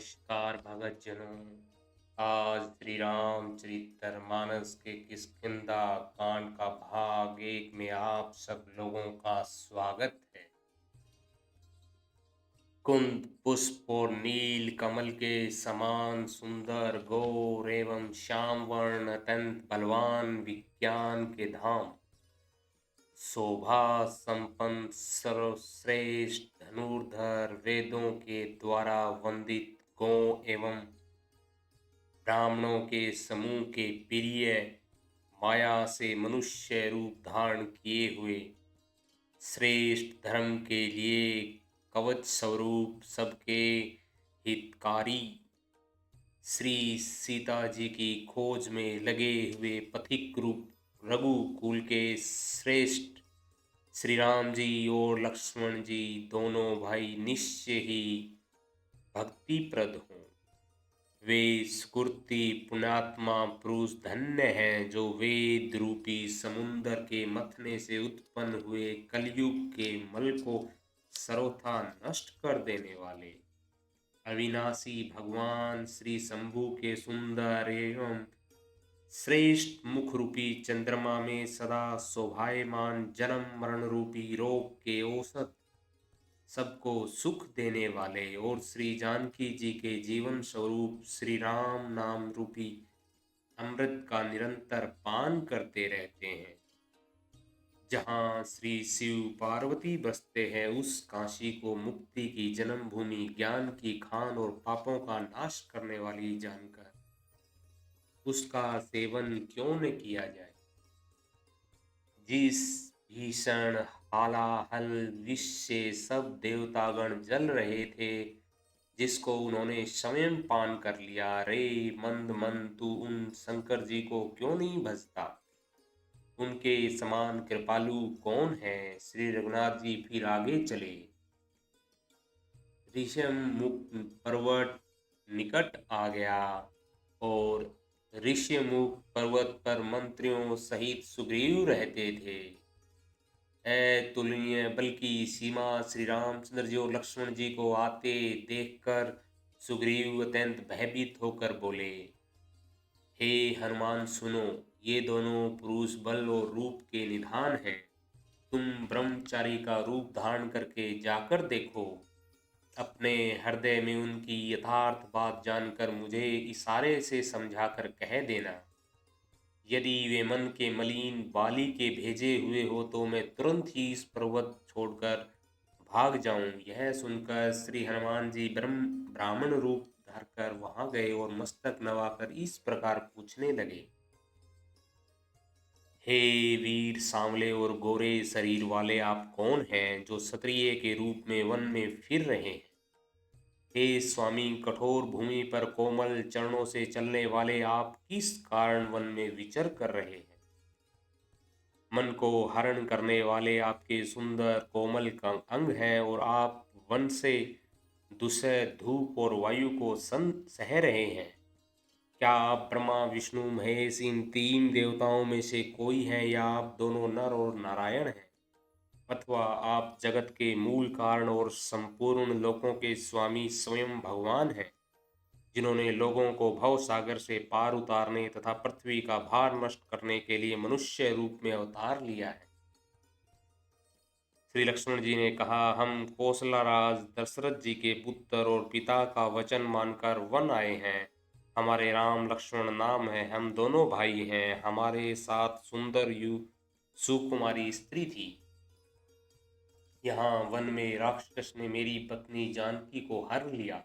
नमस्कार भगत जनों। आज श्री रामचरितमानस के किष्किंधा कांड का भाग 1 में आप सब लोगों का स्वागत है। कुंद पुष्प और नील कमल के समान सुंदर गौर एवं श्याम वर्ण अत्यंत बलवान विज्ञान के धाम, शोभा संपन्न सर्वश्रेष्ठ धनुर्धर वेदों के द्वारा वंदित गौ एवं ब्राह्मणों के समूह के प्रिय, माया से मनुष्य रूप धारण किए हुए श्रेष्ठ धर्म के लिए कवच स्वरूप सबके हितकारी श्री सीता जी की खोज में लगे हुए पथिक रूप रघुकुल के श्रेष्ठ श्री राम जी और लक्ष्मण जी दोनों भाई निश्चय ही भक्तिप्रद हों। वे सुकृति पुण्यात्मा पुरुष धन्य हैं जो वेद रूपी समुंदर के मथने से उत्पन्न हुए कलयुग के मल को सर्वथा नष्ट कर देने वाले अविनाशी भगवान श्री शंभु के सुंदर एवं श्रेष्ठ मुख रूपी चंद्रमा में सदा शोभायमान जन्म मरण रूपी रोग के औसत सबको सुख देने वाले और श्री जानकी जी के जीवन स्वरूप श्री राम नाम रूपी अमृत का निरंतर पान करते रहते हैं। जहाँ श्री शिव पार्वती बसते हैं उस काशी को मुक्ति की जन्मभूमि, ज्ञान की खान और पापों का नाश करने वाली जानकर उसका सेवन क्यों न किया जाए। जिस भीषण हालाहल विष से सब देवतागण जल रहे थे, जिसको उन्होंने स्वयं पान कर लिया, रे मंद मन तू उन शंकर जी को क्यों नहीं भजता। उनके समान कृपालु कौन है। श्री रघुनाथ जी फिर आगे चले। ऋषम मुख पर्वत निकट आ गया और ऋष्यमुख पर्वत पर मंत्रियों सहित सुग्रीव रहते थे। अतुलनीय बल की सीमा श्री रामचंद्र जी और लक्ष्मण जी को आते देखकर सुग्रीव अत्यंत भयभीत होकर बोले, हे हनुमान सुनो, ये दोनों पुरुष बल और रूप के निधान हैं। तुम ब्रह्मचारी का रूप धारण करके जाकर देखो। अपने हृदय में उनकी यथार्थ बात जानकर मुझे इशारे से समझाकर कह देना। यदि वे मन के मलिन बाली के भेजे हुए हो तो मैं तुरंत ही इस पर्वत छोड़कर भाग जाऊं। यह सुनकर श्री हनुमान जी ब्राह्मण रूप धरकर वहां गए और मस्तक नवाकर इस प्रकार पूछने लगे, हे वीर सांवले और गोरे शरीर वाले, आप कौन हैं जो क्षत्रिय के रूप में वन में फिर रहे हैं। हे स्वामी, कठोर भूमि पर कोमल चरणों से चलने वाले आप किस कारण वन में विचर कर रहे हैं। मन को हरण करने वाले आपके सुंदर कोमल का अंग हैं और आप वन से दुसह धूप और वायु को सह रहे हैं। क्या आप ब्रह्मा विष्णु महेश इन 3 देवताओं में से कोई हैं, या आप दोनों नर और नारायण हैं, अथवा आप जगत के मूल कारण और संपूर्ण लोकों के स्वामी स्वयं भगवान हैं, जिन्होंने लोगों को भव सागर से पार उतारने तथा पृथ्वी का भार नष्ट करने के लिए मनुष्य रूप में अवतार लिया है। श्री लक्ष्मण जी ने कहा, हम कौशला राज दशरथ जी के पुत्र और पिता का वचन मानकर वन आए हैं। हमारे राम लक्ष्मण नाम है, हम दोनों भाई हैं। हमारे साथ सुंदर यु सुकुमारी स्त्री थी। यहाँ वन में राक्षस ने मेरी पत्नी जानकी को हर लिया।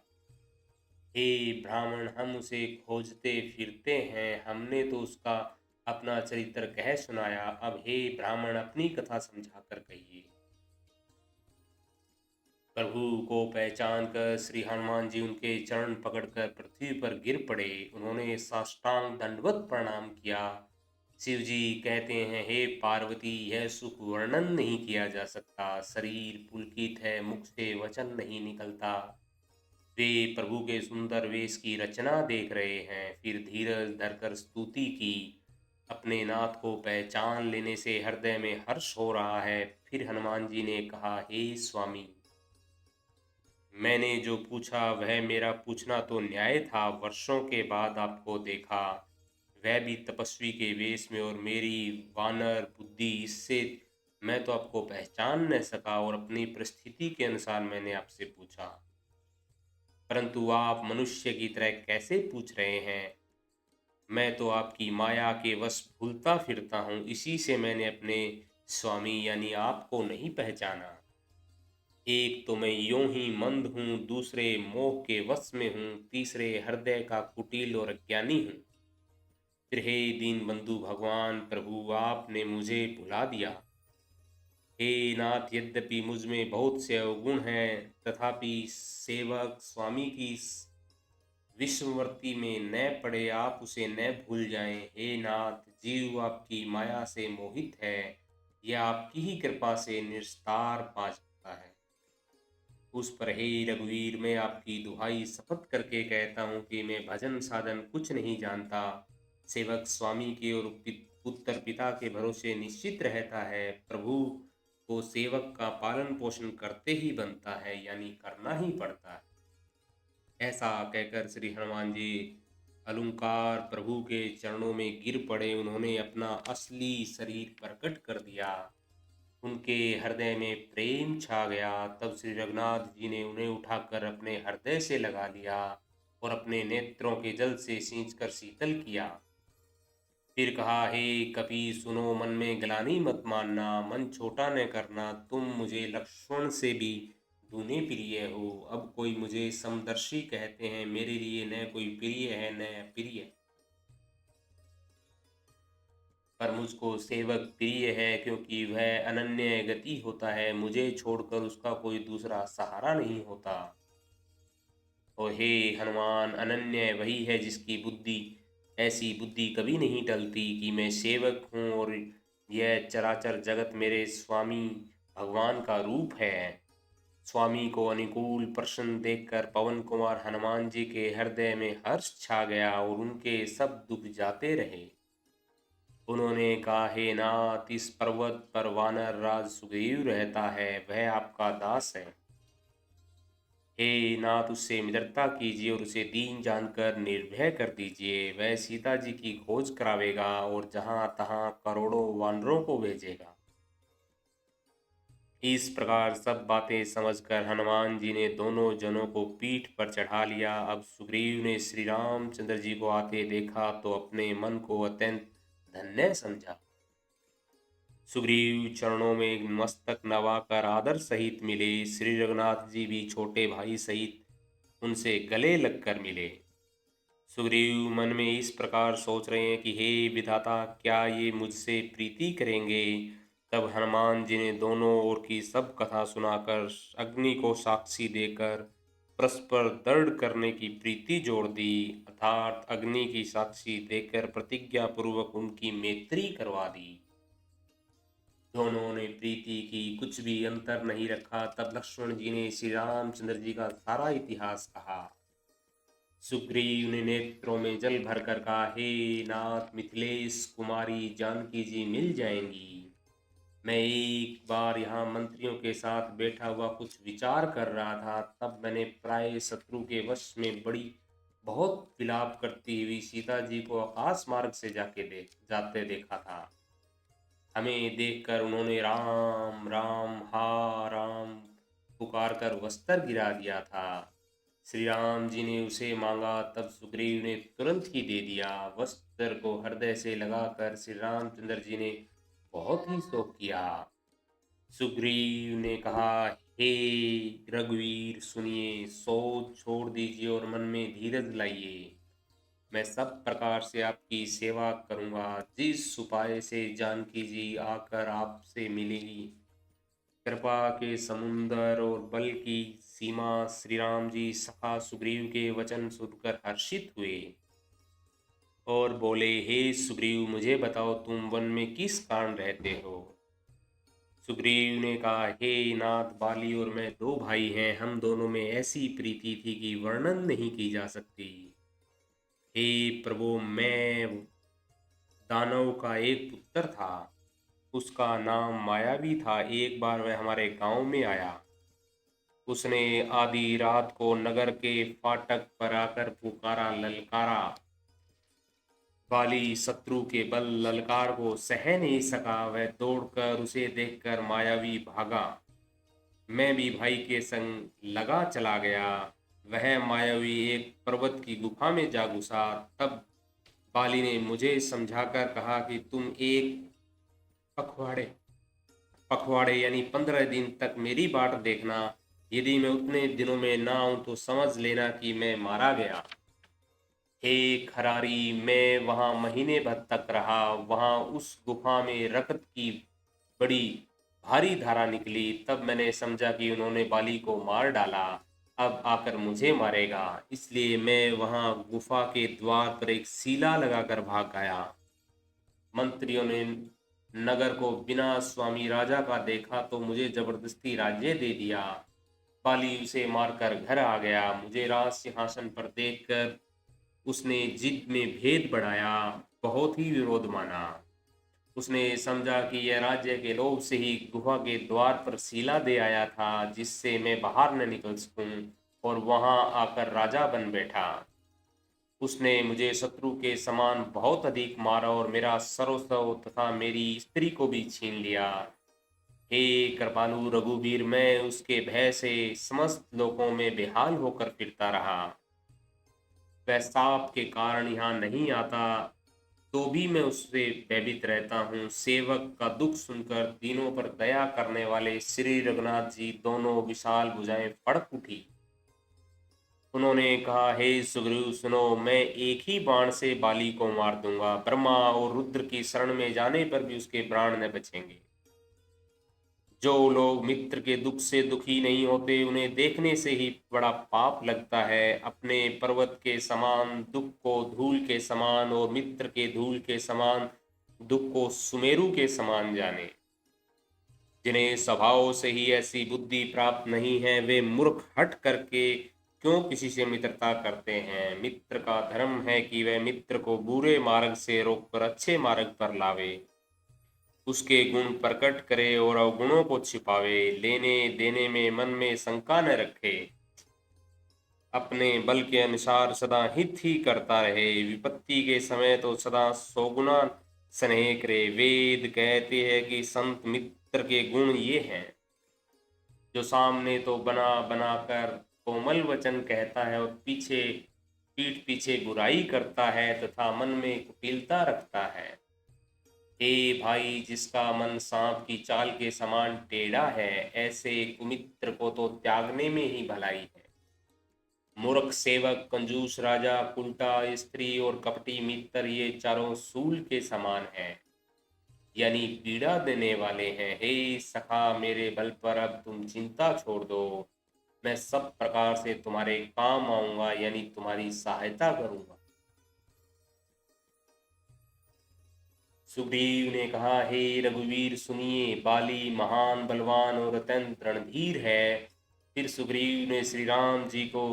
हे ब्राह्मण, हम उसे खोजते फिरते हैं। हमने तो उसका अपना चरित्र कह सुनाया। अब हे ब्राह्मण, अपनी कथा समझाकर कहिए। प्रभु को पहचान कर श्री हनुमान जी उनके चरण पकड़कर पृथ्वी पर गिर पड़े। उन्होंने साष्टांग दंडवत प्रणाम किया। शिव जी कहते हैं, हे पार्वती, यह सुख वर्णन नहीं किया जा सकता। शरीर पुलकित है, मुख से वचन नहीं निकलता। वे प्रभु के सुंदर वेश की रचना देख रहे हैं। फिर धीरज धरकर स्तुति की। अपने नाथ को पहचान लेने से हृदय में हर्ष हो रहा है। फिर हनुमान जी ने कहा, हे स्वामी, मैंने जो पूछा वह मेरा पूछना तो न्याय था। वर्षों के बाद आपको देखा, वह भी तपस्वी के वेश में, और मेरी वानर बुद्धि, इससे मैं तो आपको पहचान न सका, और अपनी परिस्थिति के अनुसार मैंने आपसे पूछा, परंतु आप मनुष्य की तरह कैसे पूछ रहे हैं? मैं तो आपकी माया के वश भूलता फिरता हूँ, इसी से मैंने अपने स्वामी यानी आपको नहीं पहचाना। एक तो मैं यूं ही मंद हूँ, दूसरे मोह के वश में हूँ, तीसरे हृदय का कुटिल और अज्ञानी हूँ। फिर हे दीन बंधु भगवान प्रभु, आपने मुझे भुला दिया। हे नाथ, यद्यपि मुझ में बहुत से अवगुण हैं, तथापि सेवक स्वामी की विश्ववर्ती में न पड़े, आप उसे न भूल जाएं। हे नाथ, जीव आपकी माया से मोहित है, यह आपकी ही कृपा से निस्तार पा सकता है। उस पर हे रघुवीर, मैं आपकी दुहाई शपथ करके कहता हूँ कि मैं भजन साधन कुछ नहीं जानता। सेवक स्वामी के और पुत्र पिता के भरोसे निश्चित रहता है। प्रभु को सेवक का पालन पोषण करते ही बनता है, यानी करना ही पड़ता है। ऐसा कहकर श्री हनुमान जी अलंकार प्रभु के चरणों में गिर पड़े। उन्होंने अपना असली शरीर प्रकट कर दिया। उनके हृदय में प्रेम छा गया। तब श्री रघुनाथ जी ने उन्हें उठाकर अपने हृदय से लगा लिया और अपने नेत्रों के जल से सींचकर शीतल किया। फिर कहा, हे कपि सुनो, मन में ग्लानि मत मानना, मन छोटा न करना। तुम मुझे लक्ष्मण से भी दूने प्रिय हो। अब कोई मुझे समदर्शी कहते हैं, मेरे लिए न कोई प्रिय है न अप्रिय, पर मुझको सेवक प्रिय है, क्योंकि वह अनन्य गति होता है। मुझे छोड़कर उसका कोई दूसरा सहारा नहीं होता। और हे हनुमान, अनन्य वही है जिसकी बुद्धि, ऐसी बुद्धि कभी नहीं टलती कि मैं सेवक हूँ और यह चराचर जगत मेरे स्वामी भगवान का रूप है। स्वामी को अनुकूल प्रश्न देखकर पवन कुमार हनुमान जी के हृदय में हर्ष छा गया और उनके सब दुख जाते रहे। उन्होंने कहा, हे नाथ, इस पर्वत पर वानर राज सुग्रीव रहता है, वह आपका दास है। हे नाथ, उससे मित्रता कीजिए और उसे दीन जानकर निर्भय कर दीजिए। वह सीता जी की खोज करावेगा और जहां तहां करोड़ों वानरों को भेजेगा। इस प्रकार सब बातें समझकर हनुमान जी ने दोनों जनों को पीठ पर चढ़ा लिया। अब सुग्रीव ने श्री रामचंद्र जी को आते देखा तो अपने मन को अत्यंत धन्य समझा। सुग्रीव चरणों में मस्तक नवाकर आदर सहित मिले। श्री रघुनाथ जी भी छोटे भाई सहित उनसे गले लगकर मिले। सुग्रीव मन में इस प्रकार सोच रहे हैं कि हे विधाता, क्या ये मुझसे प्रीति करेंगे? तब हनुमान जी ने दोनों ओर की सब कथा सुनाकर अग्नि को साक्षी देकर परस्पर दृढ़ करने की प्रीति जोड़ दी, अर्थात अग्नि की साक्षी देकर प्रतिज्ञा पूर्वक उनकी मैत्री करवा दी। दोनों ने प्रीति की, कुछ भी अंतर नहीं रखा। तब लक्ष्मण जी ने श्री रामचंद्र जी का सारा इतिहास कहा। सुग्रीव ने नेत्रों में जल भरकर कहा, हे नाथ, मिथिलेश कुमारी जानकी जी मिल जाएंगी। मैं एक बार यहाँ मंत्रियों के साथ बैठा हुआ कुछ विचार कर रहा था, तब मैंने प्राय शत्रु के वश में बड़ी बहुत विलाप करती हुई सीता जी को आकाश मार्ग से जाते देखा था। हमें देखकर उन्होंने राम राम हा राम पुकार कर वस्त्र गिरा दिया था। श्री राम जी ने उसे मांगा, तब सुग्रीव ने तुरंत ही दे दिया। वस्त्र को हृदय से लगाकर श्री रामचंद्र जी ने बहुत ही शोक किया। सुग्रीव ने कहा, हे रघुवीर, सुनिए, सोच छोड़ दीजिए और मन में धीरज लाइए। मैं सब प्रकार से आपकी सेवा करूंगा। जिस उपाय से जानकी जी आकर आपसे मिलेगी, कृपा के समुंदर और बल की सीमा। श्री राम जी सखा सुग्रीव के वचन सुनकर हर्षित हुए और बोले, हे सुग्रीव, मुझे बताओ, तुम वन में किस कारण रहते हो? सुग्रीव ने कहा, हे नाथ, बाली और मैं दो भाई हैं। हम दोनों में ऐसी प्रीति थी कि वर्णन नहीं की जा सकती। हे प्रभु, मैं दानव का एक पुत्र था, उसका नाम मायावी था। एक बार वह हमारे गांव में आया। उसने आधी रात को नगर के फाटक पर आकर पुकारा, ललकारा। बाली शत्रु के बल ललकार को सह नहीं सका। वह दौड़कर उसे देखकर मायावी भागा। मैं भी भाई के संग लगा चला गया। वह मायावी एक पर्वत की गुफा में जा घुसा। तब बाली ने मुझे समझाकर कहा कि तुम एक पखवाड़े पखवाड़े यानी 15 दिन तक मेरी बाट देखना। यदि मैं उतने दिनों में ना आऊं तो समझ लेना कि मैं मारा गया। हे खरारी, मैं वहां महीने भर तक रहा। वहां उस गुफा में रक्त की बड़ी भारी धारा निकली। तब मैंने समझा कि उन्होंने बाली को मार डाला। अब आकर मुझे मारेगा। इसलिए मैं वहां गुफा के द्वार पर एक सीला लगाकर भाग गया। मंत्रियों ने नगर को बिना स्वामी राजा का देखा तो मुझे जबरदस्ती राज्य दे दिया। बाली उसे मारकर घर आ गया। मुझे राज सिंहासन पर देखकर उसने जिद में भेद बढ़ाया, बहुत ही विरोध माना। उसने समझा कि यह राज्य के लोभ से ही गुफा के द्वार पर सीला दे आया था, जिससे मैं बाहर न निकल सकूं, और वहां आकर राजा बन बैठा। उसने मुझे शत्रु के समान बहुत अधिक मारा और मेरा सर्वस्व तथा मेरी स्त्री को भी छीन लिया। हे कृपालु रघुवीर, मैं उसके भय से समस्त लोकों में बेहाल होकर फिरता रहा। वह सांप के कारण यहाँ नहीं आता तो भी मैं उससे भयभीत रहता हूँ। सेवक का दुख सुनकर दीनों पर दया करने वाले श्री रघुनाथ जी दोनों विशाल भुजाएं फड़क उठी। उन्होंने कहा, हे सुग्रीव सुनो, मैं एक ही बाण से बाली को मार दूंगा। ब्रह्मा और रुद्र की शरण में जाने पर भी उसके प्राण न बचेंगे। जो लोग मित्र के दुख से दुखी नहीं होते, उन्हें देखने से ही बड़ा पाप लगता है। अपने पर्वत के समान दुख को धूल के समान और मित्र के धूल के समान दुख को सुमेरु के समान जाने। जिन्हें स्वभाव से ही ऐसी बुद्धि प्राप्त नहीं है, वे मूर्ख हट करके क्यों किसी से मित्रता करते हैं। मित्र का धर्म है कि वह मित्र को बुरे मार्ग से रोककर अच्छे मार्ग पर लावे, उसके गुण प्रकट करे और अवगुणों को छिपावे, लेने देने में मन में शंका न रखे, अपने बल के अनुसार सदा हित ही करता रहे, विपत्ति के समय तो सदा सौगुना स्नेह करे। वेद कहते हैं कि संत मित्र के गुण ये हैं, जो सामने तो बना बना कर कोमल वचन कहता है और पीठ पीछे बुराई करता है तथा मन में कुटिलता रखता है। हे भाई, जिसका मन सांप की चाल के समान टेढ़ा है, ऐसे कुमित्र को तो त्यागने में ही भलाई है। मूर्ख सेवक, कंजूस राजा, उल्टा स्त्री और कपटी मित्र, ये चारों सूल के समान हैं, यानी पीड़ा देने वाले हैं। हे सखा, मेरे बल पर अब तुम चिंता छोड़ दो। मैं सब प्रकार से तुम्हारे काम आऊंगा, यानी तुम्हारी सहायता करूंगा। सुग्रीव ने कहा, हे रघुवीर सुनिए, बाली महान बलवान और अत्यंत रणधीर है। फिर सुग्रीव ने श्री राम जी को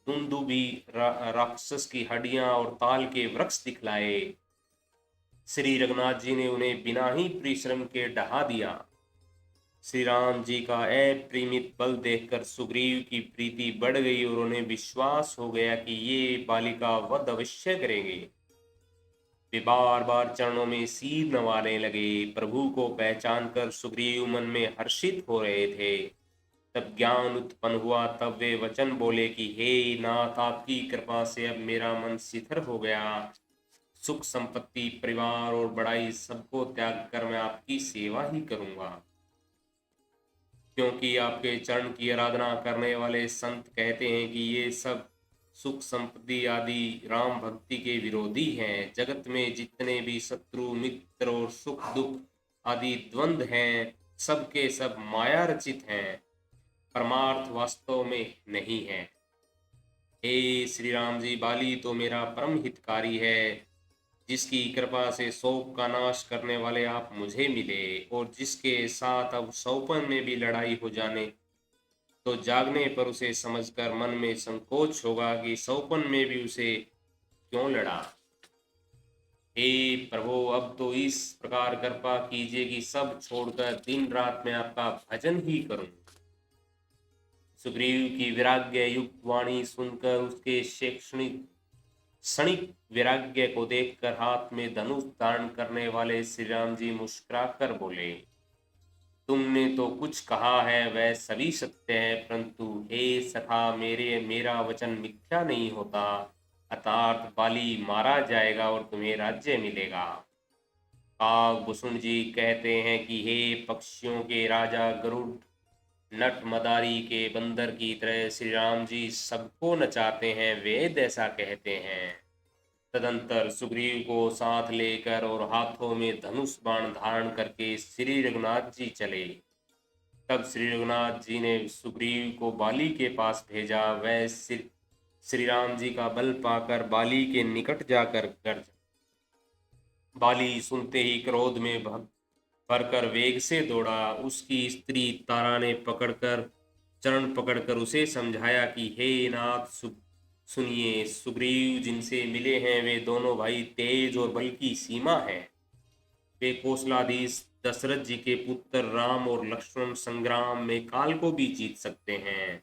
दुंदुभी राक्षस की हड्डियां और ताल के वृक्ष दिखलाए। श्री रघुनाथ जी ने उन्हें बिना ही परिश्रम के ढहा दिया। श्री राम जी का अपरिमित बल देखकर सुग्रीव की प्रीति बढ़ गई और उन्हें विश्वास हो गया कि ये बालिका वध अवश्य करेंगे। वे बार बार चरणों में सिर नवाने लगे। प्रभु को पहचान कर सुग्रीव मन में हर्षित हो रहे थे। तब ज्ञान उत्पन्न हुआ। तब वे वचन बोले कि हे नाथ, आपकी कृपा से अब मेरा मन शिथिल हो गया। सुख संपत्ति, परिवार और बड़ाई सबको त्याग कर मैं आपकी सेवा ही करूंगा, क्योंकि आपके चरण की आराधना करने वाले संत कहते हैं कि ये सब सुख संपत्ति आदि राम भक्ति के विरोधी हैं। जगत में जितने भी शत्रु मित्र और सुख दुख आदि द्वंद्व हैं, सबके सब माया रचित हैं, परमार्थ वास्तव में नहीं है। हे श्री राम जी, बाली तो मेरा परम हितकारी है, जिसकी कृपा से शोक का नाश करने वाले आप मुझे मिले, और जिसके साथ अब सौपन में भी लड़ाई हो जाने तो जागने पर उसे समझकर मन में संकोच होगा कि सौपन में भी उसे क्यों लड़ा। हे प्रभु, अब तो इस प्रकार कृपा कीजिए कि सब छोड़कर दिन रात में आपका भजन ही करूं। सुग्रीव की वैराग्य युक्त वाणी सुनकर उसके शैक्षणिक क्षणिक वैराग्य को देखकर हाथ में धनुष धारण करने वाले श्री राम जी मुस्कुराकर बोले, तुमने तो कुछ कहा है वह सभी सत्य है, परंतु हे सखा, मेरा वचन मिथ्या नहीं होता। अर्थात बाली मारा जाएगा और तुम्हें राज्य मिलेगा। काकभूषण जी कहते हैं कि हे पक्षियों के राजा गरुड़, नट मदारी के बंदर की तरह श्री राम जी सबको नचाते हैं, वेद ऐसा कहते हैं। तदंतर सुग्रीव को साथ लेकर और हाथों में धनुष बाण धारण करके श्री रघुनाथ जी चले। तब श्री रघुनाथ जी ने सुग्रीव को बाली के पास भेजा। वह श्री राम जी का बल पाकर बाली के निकट जाकर गर्ज। बाली सुनते ही क्रोध में भरकर वेग से दौड़ा। उसकी स्त्री तारा ने चरण पकड़कर उसे समझाया कि हे नाथ, सुनिए, सुग्रीव जिनसे मिले हैं वे दोनों भाई तेज और बल की सीमा है। वे कौशलाधीश दशरथ जी के पुत्र राम और लक्ष्मण संग्राम में काल को भी जीत सकते हैं।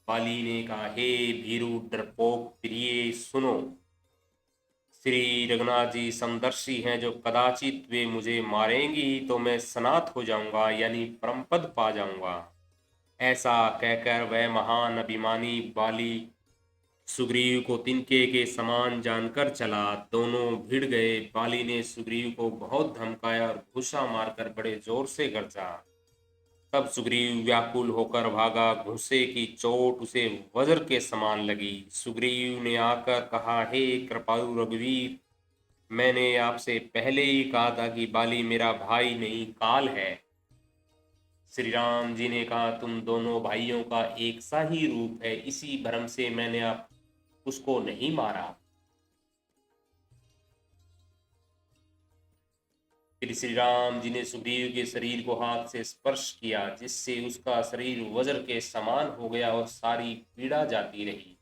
बाली ने कहा, हे भीरु डरपोक प्रिय, सुनो, श्री रघुनाथ जी समदर्शी हैं, जो कदाचित वे मुझे मारेंगी तो मैं सनाथ हो जाऊंगा, यानी परम पद पा जाऊंगा। ऐसा कहकर वह महान अभिमानी बाली सुग्रीव को तिनके के समान जानकर चला। दोनों भिड़ गए। बाली ने सुग्रीव को बहुत धमकाया और घूंसा मारकर बड़े जोर से गरजा। तब सुग्रीव व्याकुल होकर भागा। घूंसे की चोट उसे वज्र के समान लगी। सुग्रीव ने आकर कहा, हे कृपालु रघुवीर, मैंने आपसे पहले ही कहा था कि बाली मेरा भाई नहीं, काल है। श्री राम जी ने कहा, तुम दोनों भाइयों का एक सा ही रूप है, इसी भ्रम से मैंने आप उसको नहीं मारा। फिर श्री राम जी ने सुग्रीव के शरीर को हाथ से स्पर्श किया, जिससे उसका शरीर वज्र के समान हो गया और सारी पीड़ा जाती रही।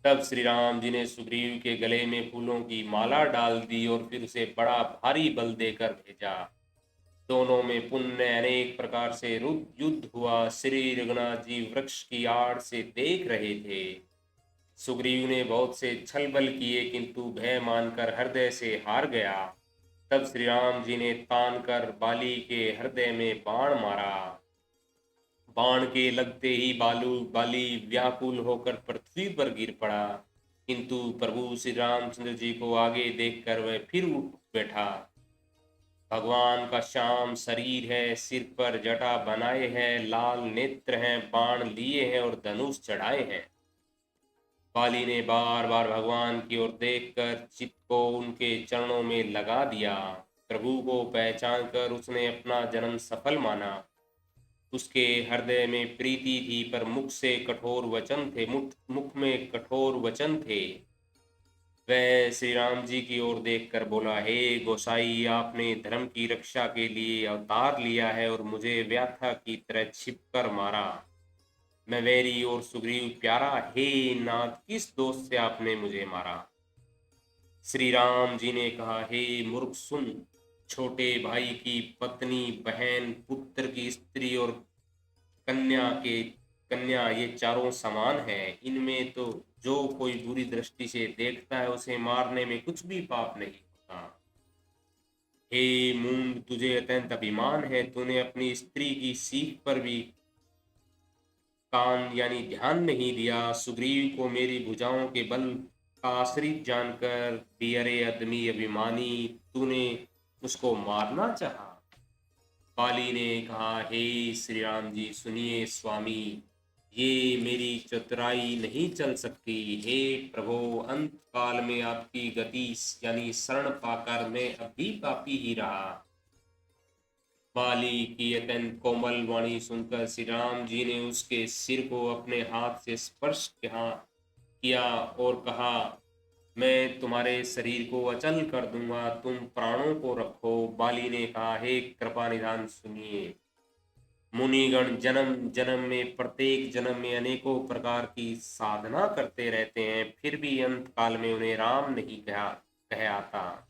तब श्री राम जी ने सुग्रीव के गले में फूलों की माला डाल दी और फिर उसे बड़ा भारी बल देकर भेजा। दोनों में पुण्य अनेक प्रकार से युद्ध हुआ। श्री रघुनाथ जी वृक्ष की आड़ से देख रहे थे। सुग्रीव ने बहुत से छल बल किए, किंतु भय मानकर हृदय से हार गया। तब श्री राम जी ने तान कर बाली के हृदय में बाण मारा। बाण के लगते ही बाली व्याकुल होकर पृथ्वी पर गिर पड़ा, किंतु प्रभु श्री रामचंद्र जी को आगे देखकर वह फिर उठ बैठा। भगवान का श्याम शरीर है, सिर पर जटा बनाए हैं, लाल नेत्र हैं, बाण लिए हैं और धनुष चढ़ाए हैं। बाली ने बार बार भगवान की ओर देखकर चित्त को उनके चरणों में लगा दिया। प्रभु को पहचान कर उसने अपना जन्म सफल माना। उसके हृदय में प्रीति थी, पर मुख से कठोर वचन थे, मुख में कठोर वचन थे। वह श्री राम जी की ओर देखकर बोला, हे गोसाई, आपने धर्म की रक्षा के लिए अवतार लिया है और मुझे व्याथा की तरह छिपकर मारा। मैं वैरी और सुग्रीव प्यारा, हे नाथ, किस दोष से आपने मुझे मारा? श्री राम जी ने कहा, हे मूर्ख सुन, छोटे भाई की पत्नी, बहन, पुत्र की स्त्री और कन्या ये चारों समान है। इनमें तो जो कोई बुरी दृष्टि से देखता है उसे मारने में कुछ भी पाप नहीं होता। हे मूंड, तुझे अत्यंत अभिमान है, तूने अपनी स्त्री की सीख पर भी कान यानी ध्यान नहीं दिया। सुग्रीव को मेरी भुजाओं के बल का आश्रित जानकर भी, अरे आदमी अभिमानी, तूने उसको मारना चाहा। बाली ने कहा, हे श्री राम जी, सुनिए स्वामी, ये मेरी चतुराई नहीं चल सकती। हे प्रभु, अंत काल में आपकी गति यानी शरण पाकर मैं अब भी पापी ही रहा। बाली की अत्यंत कोमल वाणी सुनकर श्री राम जी ने उसके सिर को अपने हाथ से स्पर्श किया और कहा, मैं तुम्हारे शरीर को अचल कर दूंगा, तुम प्राणों को रखो। बाली ने कहा, हे कृपा निधान, सुनिए, मुनिगण जन्म जन्म में, प्रत्येक जन्म में अनेकों प्रकार की साधना करते रहते हैं, फिर भी अंत काल में उन्हें राम नहीं कह आता।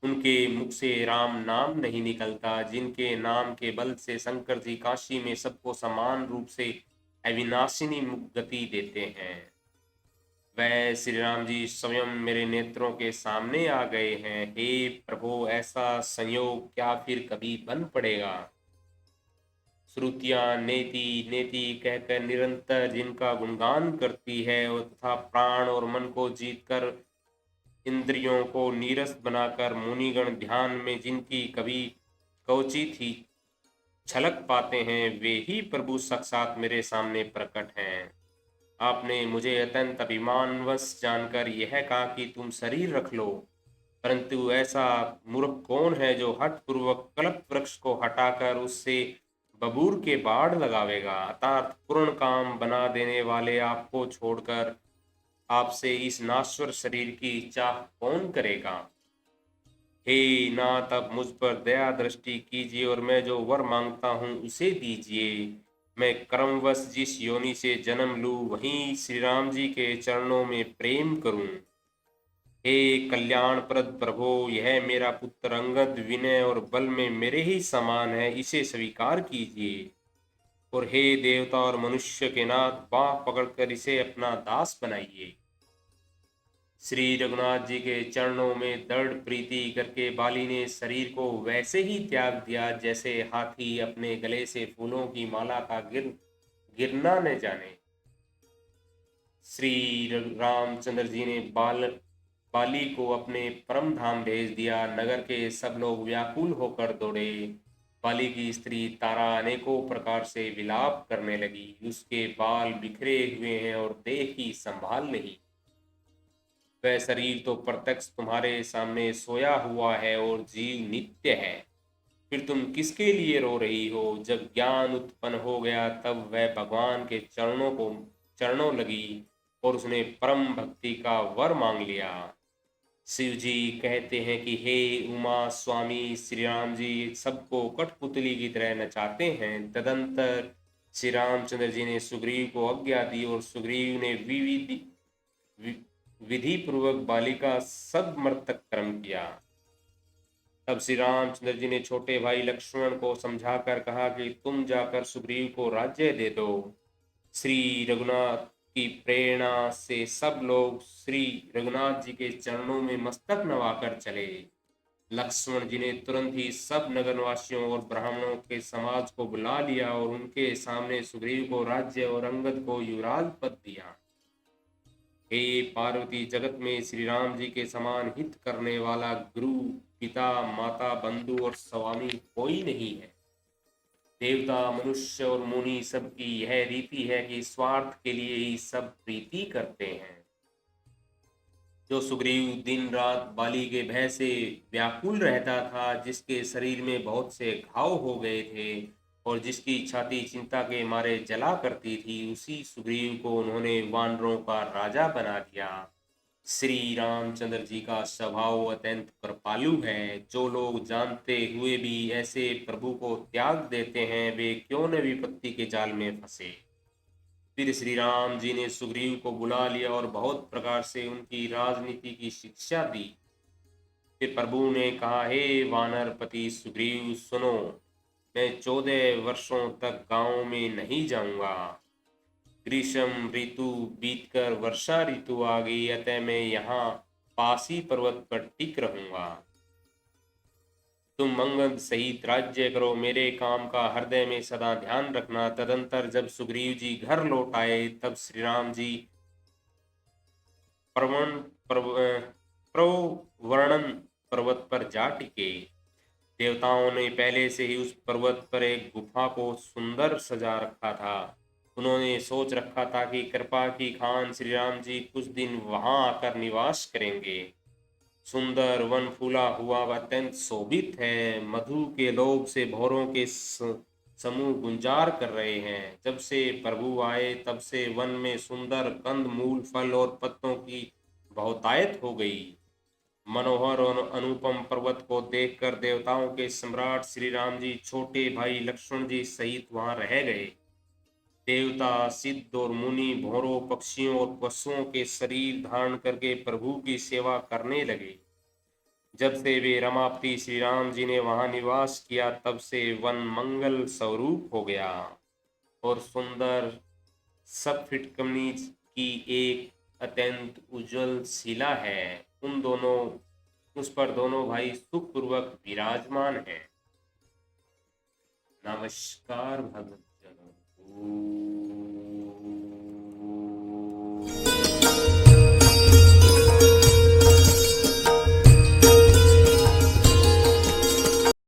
उनके मुख से राम नाम नहीं निकलता, जिनके नाम के बल से शंकर जी काशी में सबको समान रूप से अविनाशिनी गति देते हैं। वह श्री राम जी स्वयं मेरे नेत्रों के सामने आ गए हैं। हे प्रभु, ऐसा संयोग क्या फिर कभी बन पड़ेगा? श्रुतियां नेति नेति कहकर निरंतर जिनका गुणगान करती है, और तथा प्राण और मन को जीतकर इंद्रियों को नीरस बनाकर मुनिगण ध्यान में जिनकी कभी कवचित ही छलक पाते हैं, वे ही प्रभु साक्षात मेरे सामने प्रकट हैं। आपने मुझे अत्यंत अभिमानवश जानकर यह कहा कि तुम शरीर रख लो, परंतु ऐसा मूर्ख कौन है जो हठ पूर्वक कल्प वृक्ष को हटाकर उससे बबूर के बाढ़ लगावेगा? अर्थात पूर्ण काम बना देने वाले आपको छोड़कर आपसे इस नाश्वर शरीर की इच्छा कौन करेगा? हे नाथ, अब मुझ पर दया दृष्टि कीजिए और मैं जो वर मांगता हूँ उसे दीजिए। मैं कर्मवश जिस योनि से जन्म लूँ वहीं श्री राम जी के चरणों में प्रेम करूं। हे कल्याणप्रद प्रभो, यह मेरा पुत्र अंगद विनय और बल में मेरे ही समान है, इसे स्वीकार कीजिए। और हे देवता और मनुष्य के नाथ, बाह पकड़कर इसे अपना दास बनाइए। श्री रघुनाथ जी के चरणों में दृढ़ प्रीति करके बाली ने शरीर को वैसे ही त्याग दिया जैसे हाथी अपने गले से फूलों की माला का गिरना न जाने। श्री रामचंद्र जी ने बाली को अपने परम धाम भेज दिया। नगर के सब लोग व्याकुल होकर दौड़े। बाली की स्त्री तारा अनेकों प्रकार से विलाप करने लगी, उसके बाल बिखरे हुए हैं और देह की संभाल नहीं। वह शरीर तो प्रत्यक्ष तुम्हारे सामने सोया हुआ है और जीव नित्य है। फिर तुम किसके लिए रो रही हो? जब ज्ञान उत्पन्न हो गया तब वह भगवान के चरणों लगी और उसने परम भक्ति का वर मांग लिया। शिव जी कहते हैं कि हे उमा स्वामी, श्री राम जी सबको कठपुतली की तरह नचाते हैं। तदंतर श्री रामचंद्र जी ने सुग्रीव को आज्ञा दी और सुग्रीव ने विधि पूर्वक बालिका सब मर्तक कर्म किया। तब श्री रामचंद्र जी ने छोटे भाई लक्ष्मण को समझाकर कहा कि तुम जाकर सुग्रीव को राज्य दे दो। श्री रघुनाथ की प्रेरणा से सब लोग श्री रघुनाथ जी के चरणों में मस्तक नवाकर चले। लक्ष्मण जी ने तुरंत ही सब नगरवासियों और ब्राह्मणों के समाज को बुला लिया और उनके सामने सुग्रीव को राज्य और अंगद को युवराज पद दिया। हे पार्वती, जगत में श्री राम जी के समान हित करने वाला गुरु, पिता, माता, बंधु और स्वामी कोई नहीं है। देवता, मनुष्य और मुनि सबकी यह रीति है कि स्वार्थ के लिए ही सब प्रीति करते हैं। जो सुग्रीव दिन रात बाली के भय से व्याकुल रहता था, जिसके शरीर में बहुत से घाव हो गए थे और जिसकी छाती चिंता के मारे जला करती थी, उसी सुग्रीव को उन्होंने वानरों का राजा बना दिया। श्री रामचंद्र जी का स्वभाव अत्यंत कृपालु है। जो लोग जानते हुए भी ऐसे प्रभु को त्याग देते हैं, वे क्यों न विपत्ति के जाल में फंसे। फिर श्री राम जी ने सुग्रीव को बुला लिया और बहुत प्रकार से उनकी राजनीति की शिक्षा दी। फिर प्रभु ने कहा, हे वानरपति सुग्रीव, सुनो, मैं 14 वर्षों तक गांव में नहीं जाऊंगा। ग्रीष्म ऋतु बीतकर वर्षा ऋतु आ गई, अतः मैं यहाँ पासी पर्वत पर टिक रहूंगा। तुम मंगल सहित राज्य करो, मेरे काम का हृदय में सदा ध्यान रखना। तदंतर जब सुग्रीव जी घर लौट आए, तब श्री राम जी प्रवर्णन पर्वत पर जा टिके। देवताओं ने पहले से ही उस पर्वत पर एक गुफा को सुंदर सजा रखा था। उन्होंने सोच रखा था कि कृपा की खान श्री राम जी कुछ दिन वहां आकर निवास करेंगे। सुंदर वन फूला हुआ व अत्यंत शोभित है। मधु के लोभ से भौरों के समूह गुंजार कर रहे हैं। जब से प्रभु आए तब से वन में सुंदर कंद मूल फल और पत्तों की बहुतायत हो गई। मनोहर और अनुपम पर्वत को देखकर देवताओं के सम्राट श्री राम जी छोटे भाई लक्ष्मण जी सहित वहां रह गए। देवता, सिद्ध और मुनि भौरों, पक्षियों और पशुओं के शरीर धारण करके प्रभु की सेवा करने लगे। जब से वे रमापति श्री राम जी ने वहां निवास किया, तब से वन मंगल स्वरूप हो गया और सुंदर सफिट कमीज की एक अत्यंत उज्जवल शिला है। उस पर दोनों भाई सुखपूर्वक विराजमान हैं। नमस्कार भगत।